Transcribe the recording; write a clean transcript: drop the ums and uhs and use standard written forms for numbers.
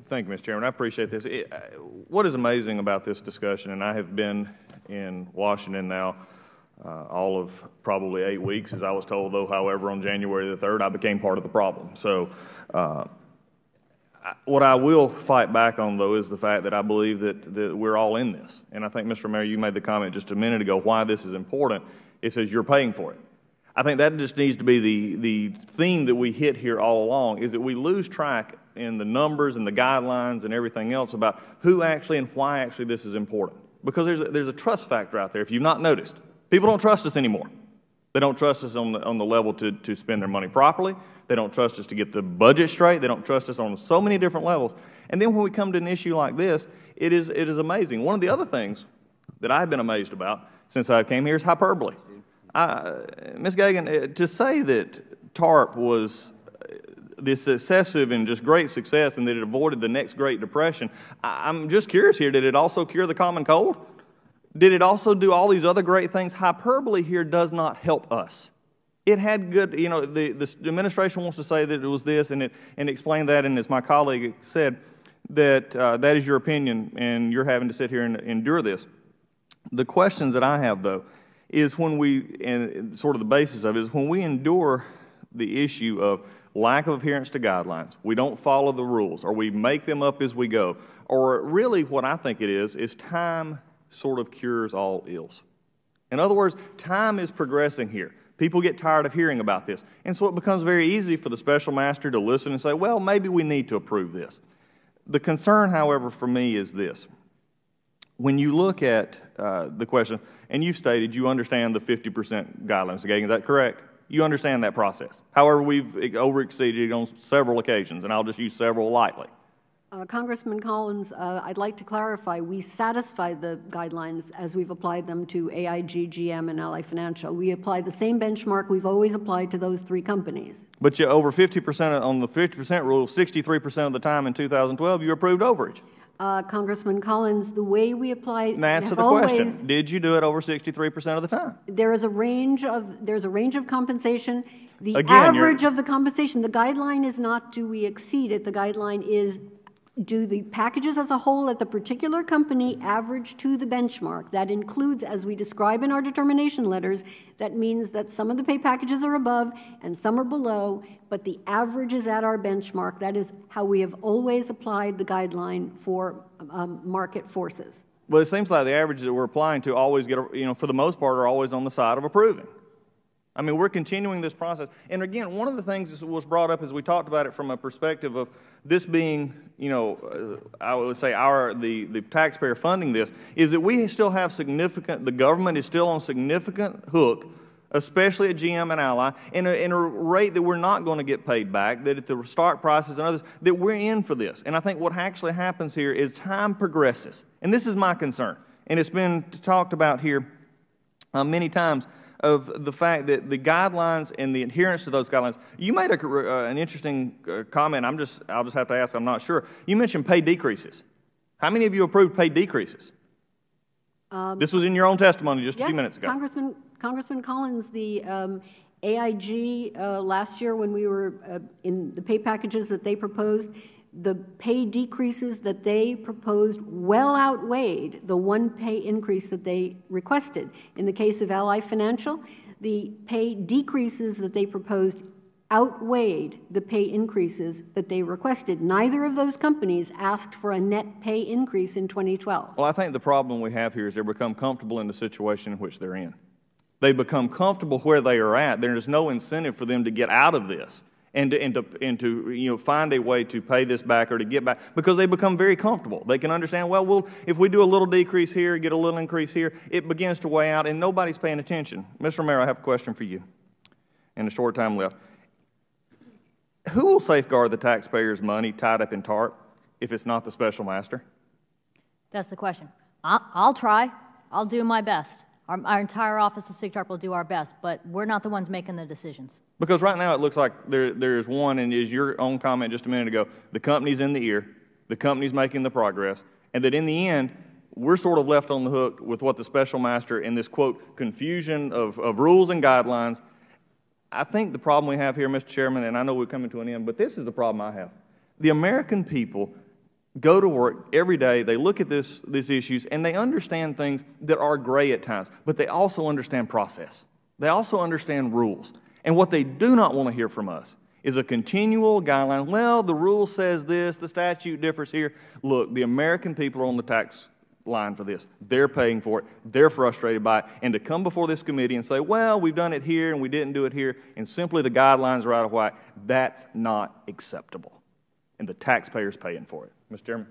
Thank you, Mr. Chairman. I appreciate this. What is amazing about this discussion, and I have been in Washington now all of probably 8 weeks, as I was told, though, however, on January the 3rd, I became part of the problem. So what I will fight back on, though, is the fact that I believe that we're all in this. And I think, Mr. Mayor, you made the comment just a minute ago why this is important. It says you're paying for it. I think that just needs to be the theme that we hit here all along, is that we lose track in the numbers and the guidelines and everything else about who actually and why actually this is important. Because there's a trust factor out there, if you've not noticed. People don't trust us anymore. They don't trust us on the level to spend their money properly. They don't trust us to get the budget straight. They don't trust us on so many different levels. And then when we come to an issue like this, it is amazing. One of the other things that I've been amazed about since I came here is hyperbole. Ms. Gagan, to say that TARP was this excessive and just great success and that it avoided the next Great Depression, I'm just curious here, did it also cure the common cold? Did it also do all these other great things? Hyperbole here does not help us. It had good, you know, the administration wants to say that it was this and explain that, and as my colleague said, that that is your opinion and you're having to sit here and endure this. The questions that I have, though, is when we, and sort of the basis of it, is when we endure the issue of lack of adherence to guidelines, we don't follow the rules, or we make them up as we go, or really what I think it is time sort of cures all ills. In other words, time is progressing here. People get tired of hearing about this, and so it becomes very easy for the special master to listen and say, well, maybe we need to approve this. The concern, however, for me is this. When you look at the question, and you've stated you understand the 50% guidelines, Gagan, is that correct? You understand that process. However, we've overexceeded it on several occasions, and I'll just use several lightly. Congressman Collins, I'd like to clarify, we satisfy the guidelines as we've applied them to AIG, GM, and Ally Financial. We apply the same benchmark we've always applied to those three companies. But you over 50% on the 50% rule, 63% of the time in 2012, you approved overage. Congressman Collins, the way we apply and answer the question. Did you do it over 63% of the time? There's a range of compensation. The average of the compensation, the guideline is not do we exceed it. The guideline is do the packages as a whole at the particular company average to the benchmark. That includes, as we describe in our determination letters, that means that some of the pay packages are above and some are below, but the average is at our benchmark. That is how we have always applied the guideline for market forces. Well, it seems like the averages that we're applying to always get, you know, for the most part, are always on the side of approving. I mean, we're continuing this process. And again, one of the things that was brought up as we talked about it from a perspective of this being, you know, I would say the taxpayer funding this, is that we still have significant, the government is still on significant hook, especially at GM and Ally, in a rate that we're not going to get paid back, that at the stock prices and others, that we're in for this. And I think what actually happens here is time progresses. And this is my concern. And it's been talked about here many times, of the fact that the guidelines and the adherence to those guidelines. You made an interesting comment. I'll just have to ask, I'm not sure. You mentioned pay decreases. How many of you approved pay decreases? This was in your own testimony just a few minutes ago. Congressman Collins, the AIG last year when we were in the pay packages that they proposed, the pay decreases that they proposed well outweighed the one pay increase that they requested. In the case of Ally Financial, the pay decreases that they proposed outweighed the pay increases that they requested. Neither of those companies asked for a net pay increase in 2012. Well, I think the problem we have here is they become comfortable in the situation in which they're in. They become comfortable where they are at. There is no incentive for them to get out of this and to you know, find a way to pay this back or to get back, because they become very comfortable. They can understand, well, if we do a little decrease here, get a little increase here, it begins to weigh out, and nobody's paying attention. Mr. Mayor, I have a question for you in the short time left. Who will safeguard the taxpayers' money tied up in TARP if it's not the special master? That's the question. I'll try. I'll do my best. Our entire office of SIGTARP will do our best, but we're not the ones making the decisions. Because right now it looks like there's one, and is your own comment just a minute ago, the company's in the ear, the company's making the progress, and that in the end, we're sort of left on the hook with what the special master in this, quote, confusion of rules and guidelines. I think the problem we have here, Mr. Chairman, and I know we're coming to an end, but this is the problem I have. The American people go to work every day, they look at these issues, and they understand things that are gray at times, but they also understand process. They also understand rules. And what they do not want to hear from us is a continual guideline. Well, the rule says this, the statute differs here. Look, the American people are on the tax line for this. They're paying for it. They're frustrated by it. And to come before this committee and say, well, we've done it here and we didn't do it here, and simply the guidelines are out of whack, that's not acceptable. And the taxpayer's paying for it. Mr. Chairman.